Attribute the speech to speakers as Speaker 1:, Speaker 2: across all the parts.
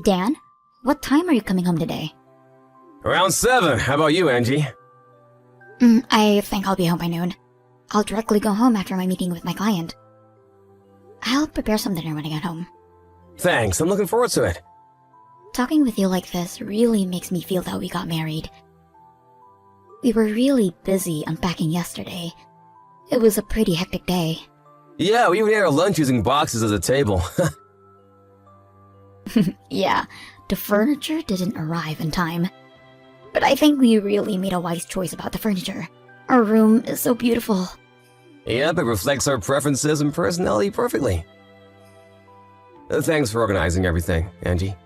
Speaker 1: Dan, what time are you coming home today?
Speaker 2: Around 7. How about you, Angie?
Speaker 1: I think I'll be home by noon. I'll directly go home after my meeting with my client. I'll prepare some dinner when I get home.
Speaker 2: Thanks, I'm looking forward to it.
Speaker 1: Talking with you like this really makes me feel that we got married. We were really busy unpacking yesterday. It was a pretty hectic day.
Speaker 2: Yeah, we even ate our lunch using boxes as a table.
Speaker 1: Yeah, the furniture didn't arrive in time. But I think we really made a wise choice about the furniture. Our room is so beautiful.
Speaker 2: Yep, it reflects our preferences and personality perfectly. Thanks for organizing everything, Angie.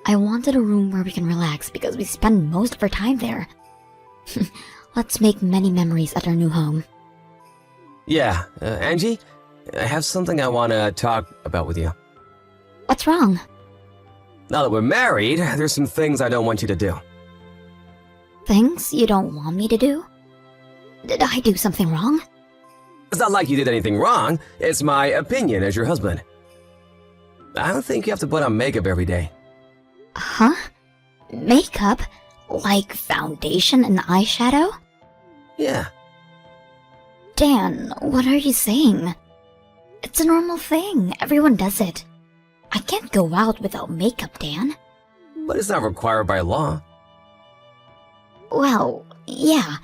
Speaker 1: I wanted a room where we can relax because we spend most of our time there. Let's make many memories at our new home.
Speaker 2: Yeah, Angie, I have something I want to talk about with you.
Speaker 1: What's wrong?
Speaker 2: Now that we're married, there's some things I don't want you to do.
Speaker 1: Things you don't want me to do? Did I do something wrong?
Speaker 2: It's not like you did anything wrong, it's my opinion as your husband. I don't think you have to put on makeup every day.
Speaker 1: Huh? Makeup? Like foundation and eyeshadow?
Speaker 2: Yeah.
Speaker 1: Dan, what are you saying? It's a normal thing. Everyone does it. I can't go out without makeup, Dan.
Speaker 2: But it's not required by law.
Speaker 1: Well, yeah.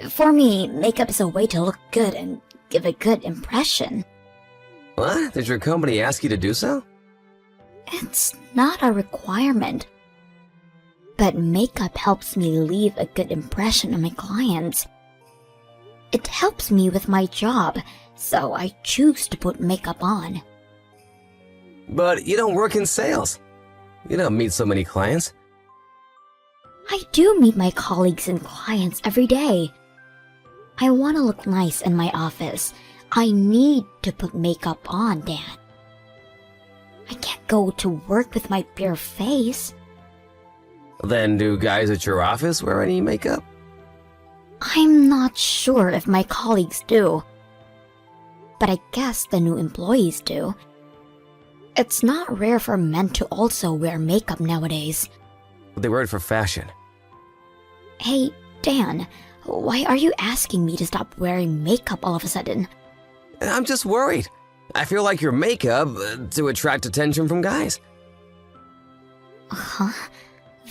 Speaker 1: For me, makeup is a way to look good and give a good impression.
Speaker 2: What? Did your company ask you to do so?
Speaker 1: It's not a requirement. But makeup helps me leave a good impression on my clients. It helps me with my job, so I choose to put makeup on.
Speaker 2: But you don't work in sales. You don't meet so many clients.
Speaker 1: I do meet my colleagues and clients every day. I want to look nice in my office. I need to put makeup on, Dan. I can't go to work with my bare face.
Speaker 2: Then do guys at your office wear any makeup?
Speaker 1: I'm not sure if my colleagues do. But I guess the new employees do. It's not rare for men to also wear makeup nowadays.
Speaker 2: They wear it for fashion.
Speaker 1: Hey, Dan, why are you asking me to stop wearing makeup all of a sudden?
Speaker 2: I'm just worried. I feel like your makeup to attract attention from guys.
Speaker 1: Huh?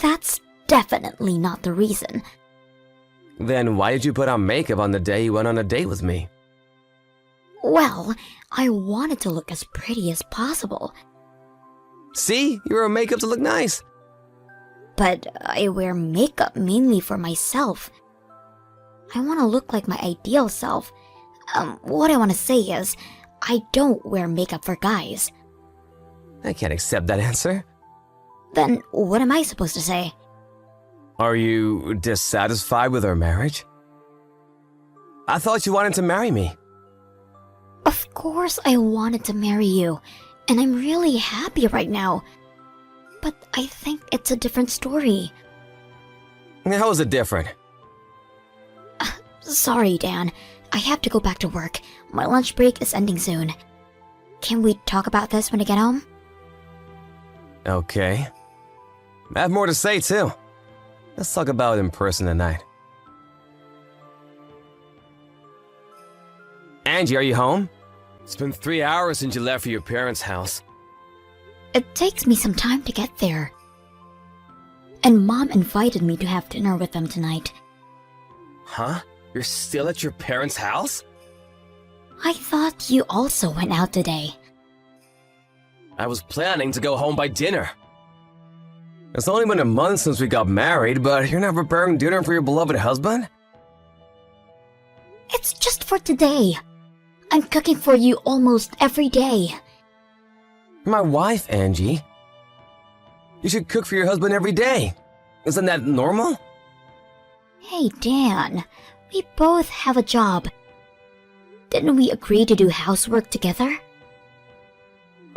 Speaker 1: That's definitely not the reason.
Speaker 2: Then why did you put on makeup on the day you went on a date with me?
Speaker 1: Well, I wanted to look as pretty as possible.
Speaker 2: See? You wear makeup to look nice.
Speaker 1: But I wear makeup mainly for myself. I want to look like my ideal self. What I want to say is, I don't wear makeup for guys.
Speaker 2: I can't accept that answer.
Speaker 1: Then what am I supposed to say?
Speaker 2: Are you dissatisfied with our marriage? I thought you wanted to marry me.
Speaker 1: Of course I wanted to marry you, and I'm really happy right now. But I think it's a different story.
Speaker 2: How is it different?
Speaker 1: Sorry, Dan. I have to go back to work. My lunch break is ending soon. Can we talk about this when I get home?
Speaker 2: Okay. I have more to say, too. Let's talk about it in person tonight. Angie, are you home? It's been 3 hours since you left for your parents' house.
Speaker 1: It takes me some time to get there. And Mom invited me to have dinner with them tonight.
Speaker 2: Huh? You're still at your parents' house?
Speaker 1: I thought you also went out today.
Speaker 2: I was planning to go home by dinner. It's only been a month since we got married, but you're not preparing dinner for your beloved husband?
Speaker 1: It's just for today. I'm cooking for you almost every day.
Speaker 2: You're my wife, Angie. You should cook for your husband every day. Isn't that normal?
Speaker 1: Hey, Dan. We both have a job. Didn't we agree to do housework together?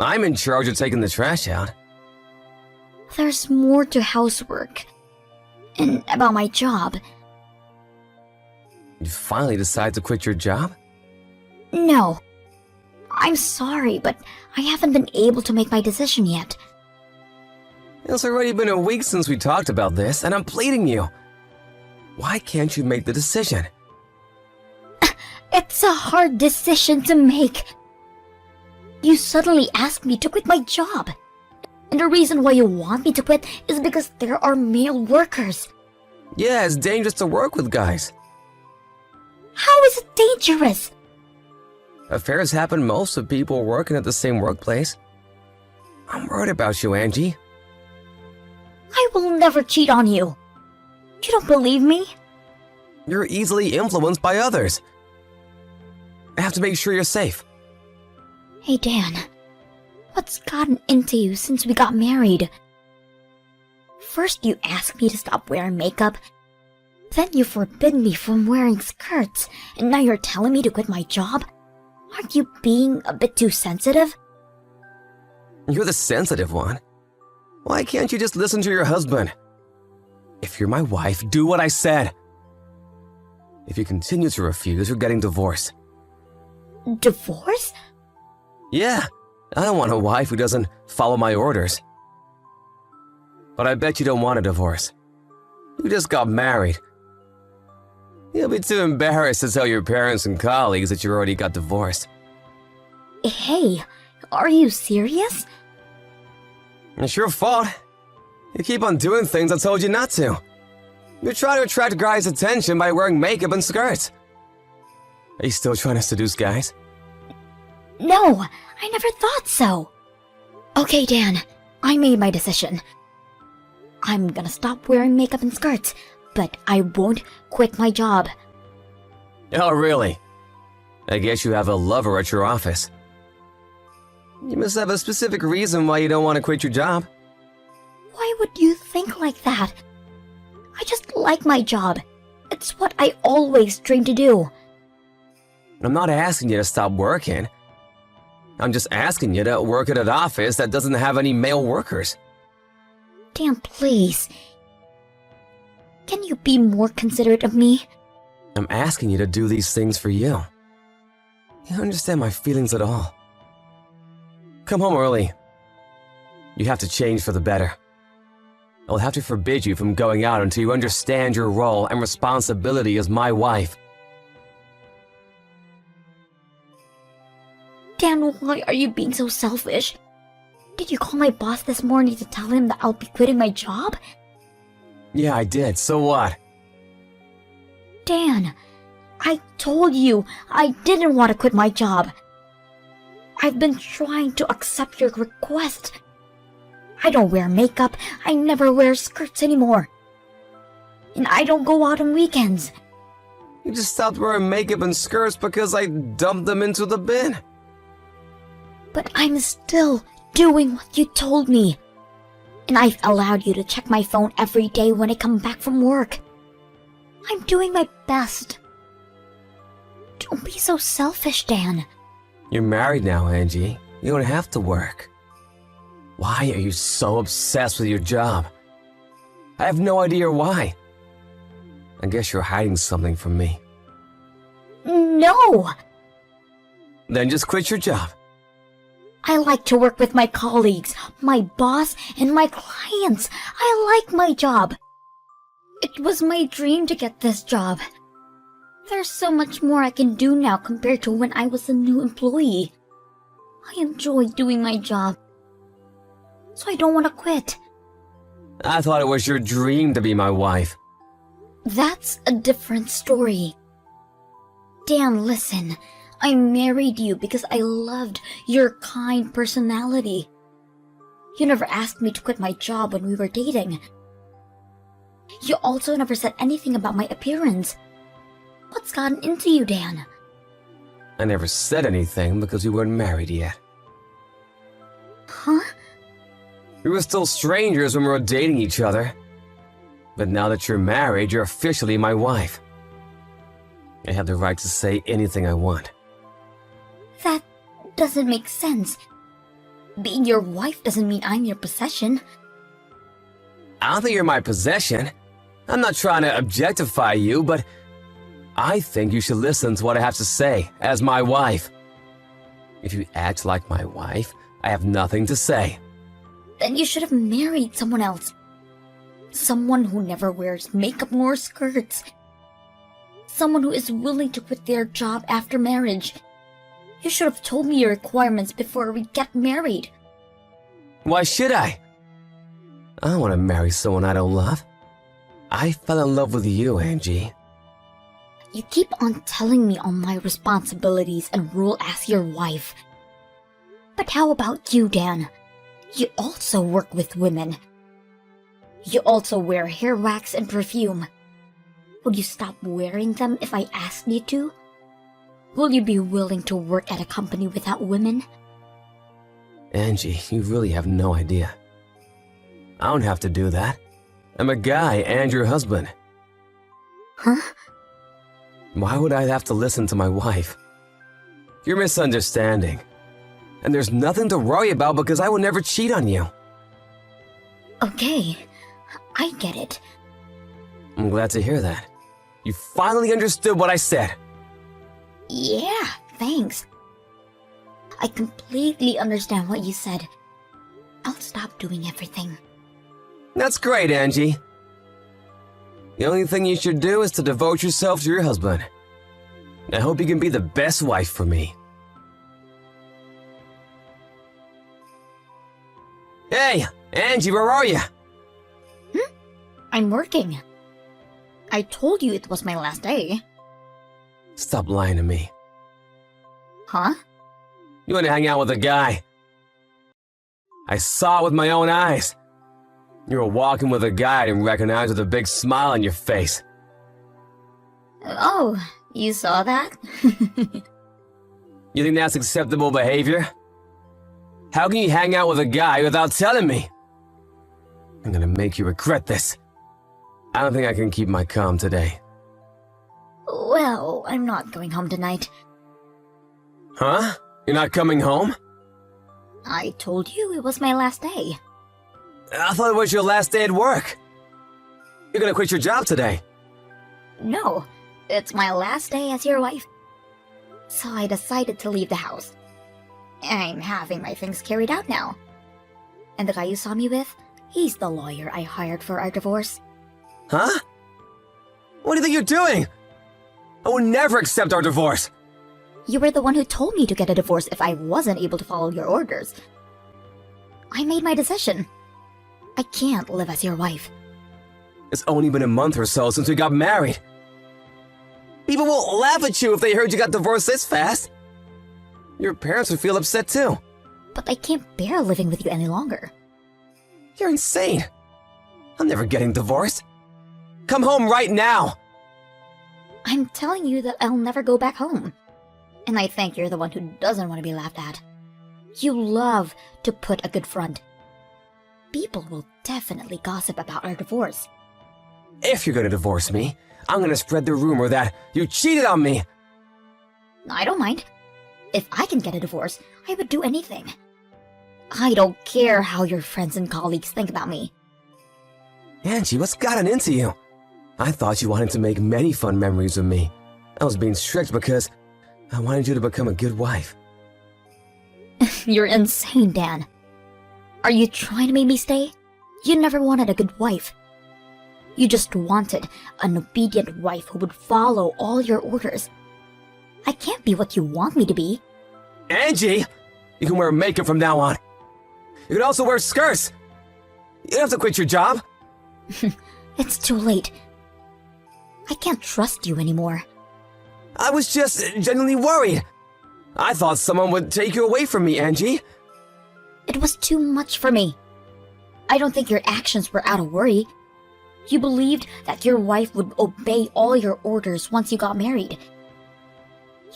Speaker 2: I'm in charge of taking the trash out.
Speaker 1: There's more to housework. And about my job.
Speaker 2: You finally decide to quit your job?
Speaker 1: No. I'm sorry, but I haven't been able to make my decision yet.
Speaker 2: It's already been a week since we talked about this, and I'm pleading you. Why can't you make the decision?
Speaker 1: It's a hard decision to make. You suddenly asked me to quit my job. And the reason why you want me to quit is because there are male workers.
Speaker 2: Yeah, it's dangerous to work with guys.
Speaker 1: How is it dangerous?
Speaker 2: Affairs happen most of people working at the same workplace. I'm worried about you, Angie.
Speaker 1: I will never cheat on you. You don't believe me?
Speaker 2: You're easily influenced by others. I have to make sure you're safe.
Speaker 1: Hey Dan, what's gotten into you since we got married? First you asked me to stop wearing makeup, then you forbid me from wearing skirts, and now you're telling me to quit my job? Aren't you being a bit too sensitive?
Speaker 2: You're the sensitive one. Why can't you just listen to your husband? If you're my wife, do what I said. If you continue to refuse, you're getting divorced.
Speaker 1: Divorce?
Speaker 2: Yeah, I don't want a wife who doesn't follow my orders. But I bet you don't want a divorce. You just got married. You'll be too embarrassed to tell your parents and colleagues that you already got divorced.
Speaker 1: Hey, are you serious?
Speaker 2: It's your fault. You keep on doing things I told you not to. You try to attract guys' attention by wearing makeup and skirts. Are you still trying to seduce guys?
Speaker 1: No, I never thought so. Okay, Dan, I made my decision. I'm gonna stop wearing makeup and skirts, but I won't quit my job.
Speaker 2: Oh, really? I guess you have a lover at your office. You must have a specific reason why you don't want to quit your job.
Speaker 1: Why would you think like that? I just like my job. It's what I always dreamed to do.
Speaker 2: I'm not asking you to stop working. I'm just asking you to work at an office that doesn't have any male workers.
Speaker 1: Dan, please. Can you be more considerate of me?
Speaker 2: I'm asking you to do these things for you. You don't understand my feelings at all. Come home early. You have to change for the better. I'll have to forbid you from going out until you understand your role and responsibility as my wife.
Speaker 1: Dan, why are you being so selfish? Did you call my boss this morning to tell him that I'll be quitting my job?
Speaker 2: Yeah, I did. So what?
Speaker 1: Dan, I told you I didn't want to quit my job. I've been trying to accept your request. I don't wear makeup, I never wear skirts anymore. And I don't go out on weekends.
Speaker 2: You just stopped wearing makeup and skirts because I dumped them into the bin.
Speaker 1: But I'm still doing what you told me. And I've allowed you to check my phone every day when I come back from work. I'm doing my best. Don't be so selfish, Dan.
Speaker 2: You're married now, Angie. You don't have to work. Why are you so obsessed with your job? I have no idea why. I guess you're hiding something from me.
Speaker 1: No!
Speaker 2: Then just quit your job.
Speaker 1: I like to work with my colleagues, my boss, and my clients. I like my job. It was my dream to get this job. There's so much more I can do now compared to when I was a new employee. I enjoy doing my job. So I don't want to quit.
Speaker 2: I thought it was your dream to be my wife.
Speaker 1: That's a different story. Dan, listen. I married you because I loved your kind personality. You never asked me to quit my job when we were dating. You also never said anything about my appearance. What's gotten into you, Dan?
Speaker 2: I never said anything because we weren't married yet.
Speaker 1: Huh?
Speaker 2: We were still strangers when we were dating each other. But now that you're married, you're officially my wife. I have the right to say anything I want.
Speaker 1: That doesn't make sense. Being your wife doesn't mean I'm your possession.
Speaker 2: I don't think you're my possession. I'm not trying to objectify you, but I think you should listen to what I have to say as my wife. If you act like my wife, I have nothing to say.
Speaker 1: Then you should have married someone else. Someone who never wears makeup nor skirts. Someone who is willing to quit their job after marriage. You should have told me your requirements before we get married.
Speaker 2: Why should I? I don't want to marry someone I don't love. I fell in love with you, Angie.
Speaker 1: You keep on telling me all my responsibilities and rule as your wife. But how about you, Dan? You also work with women. You also wear hair wax and perfume. Would you stop wearing them if I asked you to? Will you be willing to work at a company without women?
Speaker 2: Angie, you really have no idea. I don't have to do that. I'm a guy and your husband.
Speaker 1: Huh?
Speaker 2: Why would I have to listen to my wife? You're misunderstanding. And there's nothing to worry about because I will never cheat on you.
Speaker 1: Okay, I get it.
Speaker 2: I'm glad to hear that. You finally understood what I said.
Speaker 1: Yeah, thanks. I completely understand what you said. I'll stop doing everything.
Speaker 2: That's great, Angie. The only thing you should do is to devote yourself to your husband. I hope you can be the best wife for me. Hey, Angie, where are you?
Speaker 1: I'm working. I told you it was my last day.
Speaker 2: Stop lying to me.
Speaker 1: Huh?
Speaker 2: You want to hang out with a guy. I saw it with my own eyes. You were walking with a guy I didn't recognize with a big smile on your face.
Speaker 1: Oh, you saw that?
Speaker 2: You think that's acceptable behavior? How can you hang out with a guy without telling me? I'm gonna make you regret this. I don't think I can keep my calm today.
Speaker 1: Well, I'm not going home tonight.
Speaker 2: Huh? You're not coming home?
Speaker 1: I told you it was my last day.
Speaker 2: I thought it was your last day at work. You're gonna quit your job today.
Speaker 1: No, it's my last day as your wife. So I decided to leave the house. I'm having my things carried out now. And the guy you saw me with, he's the lawyer I hired for our divorce.
Speaker 2: Huh? What do you think you're doing? I would never accept our divorce.
Speaker 1: You were the one who told me to get a divorce if I wasn't able to follow your orders. I made my decision. I can't live as your wife.
Speaker 2: It's only been a month or so since we got married. People will laugh at you if they heard you got divorced this fast. Your parents would feel upset too.
Speaker 1: But I can't bear living with you any longer.
Speaker 2: You're insane. I'm never getting divorced. Come home right now.
Speaker 1: I'm telling you that I'll never go back home. And I think you're the one who doesn't want to be laughed at. You love to put a good front. People will definitely gossip about our divorce.
Speaker 2: If you're gonna divorce me, I'm gonna spread the rumor that you cheated on me.
Speaker 1: I don't mind. If I can get a divorce, I would do anything. I don't care how your friends and colleagues think about me.
Speaker 2: Angie, what's gotten into you? I thought you wanted to make many fun memories with me. I was being strict because I wanted you to become a good wife.
Speaker 1: You're insane, Dan. Are you trying to make me stay? You never wanted a good wife. You just wanted an obedient wife who would follow all your orders. I can't be what you want me to be.
Speaker 2: Angie! You can wear makeup from now on. You can also wear skirts. You don't have to quit your job.
Speaker 1: It's too late. I can't trust you anymore.
Speaker 2: I was just genuinely worried. I thought someone would take you away from me, Angie.
Speaker 1: It was too much for me. I don't think your actions were out of worry. You believed that your wife would obey all your orders once you got married.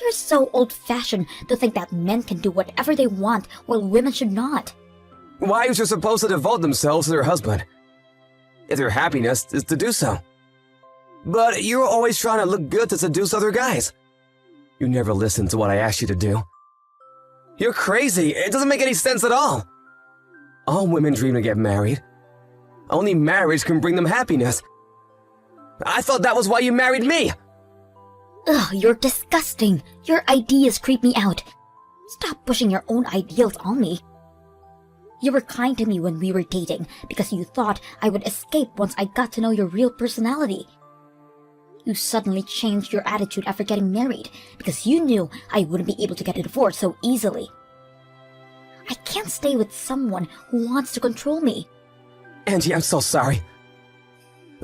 Speaker 1: You're so old-fashioned to think that men can do whatever they want while women should not.
Speaker 2: Wives are supposed to devote themselves to their husband, if their happiness is to do so. But you're always trying to look good to seduce other guys. You never listen to what I asked you to do. You're crazy. It doesn't make any sense at all. All women dream to get married. Only marriage can bring them happiness. I thought that was why you married me.
Speaker 1: Ugh, you're disgusting. Your ideas creep me out. Stop pushing your own ideals on me. You were kind to me when we were dating because you thought I would escape once I got to know your real personality. You suddenly changed your attitude after getting married because you knew I wouldn't be able to get a divorce so easily. I can't stay with someone who wants to control me.
Speaker 2: Angie, I'm so sorry.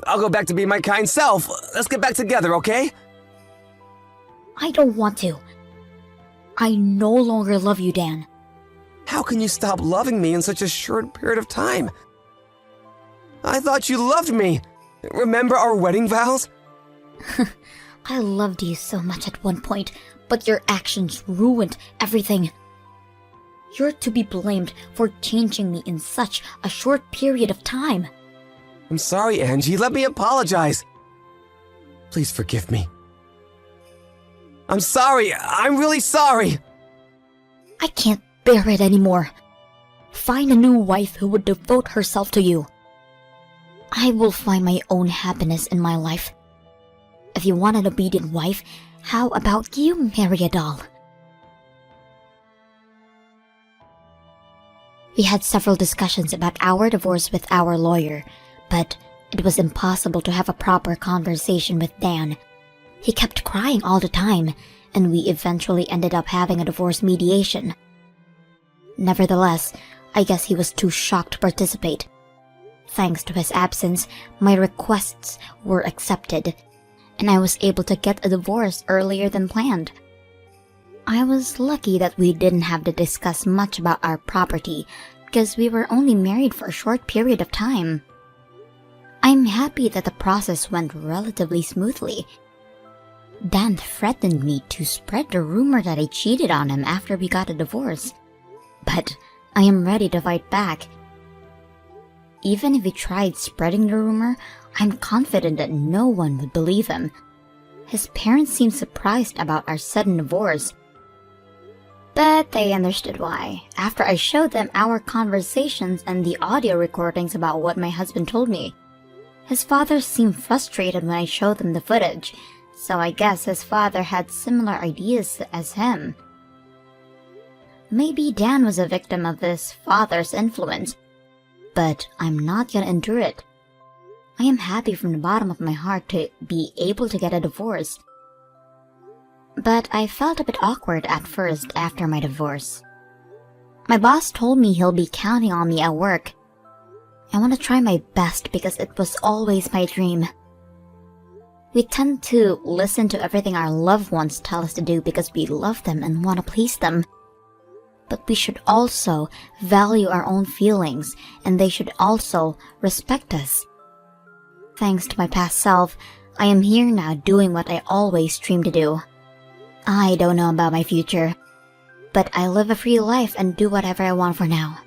Speaker 2: I'll go back to being my kind self. Let's get back together, okay?
Speaker 1: I don't want to. I no longer love you, Dan.
Speaker 2: How can you stop loving me in such a short period of time? I thought you loved me. Remember our wedding vows?
Speaker 1: I loved you so much at one point, but your actions ruined everything. You're to be blamed for changing me in such a short period of time.
Speaker 2: I'm sorry, Angie. Let me apologize. Please forgive me. I'm sorry. I'm really sorry.
Speaker 1: I can't bear it anymore. Find a new wife who would devote herself to you. I will find my own happiness in my life. If you want an obedient wife, how about you marry a doll? We had several discussions about our divorce with our lawyer, but it was impossible to have a proper conversation with Dan. He kept crying all the time, and we eventually ended up having a divorce mediation. Nevertheless, I guess he was too shocked to participate. Thanks to his absence, my requests were accepted, and I was able to get a divorce earlier than planned. I was lucky that we didn't have to discuss much about our property, because we were only married for a short period of time. I'm happy that the process went relatively smoothly. Dan threatened me to spread the rumor that I cheated on him after we got a divorce, but I am ready to fight back. Even if he tried spreading the rumor, I'm confident that no one would believe him. His parents seemed surprised about our sudden divorce, but they understood why after I showed them our conversations and the audio recordings about what my husband told me. His father seemed frustrated when I showed them the footage, so I guess his father had similar ideas as him. Maybe Dan was a victim of his father's influence, but I'm not gonna endure it. I am happy from the bottom of my heart to be able to get a divorce. But I felt a bit awkward at first after my divorce. My boss told me he'll be counting on me at work. I want to try my best because it was always my dream. We tend to listen to everything our loved ones tell us to do because we love them and want to please them. But we should also value our own feelings, and they should also respect us. Thanks to my past self, I am here now doing what I always dreamed to do. I don't know about my future, but I live a free life and do whatever I want for now.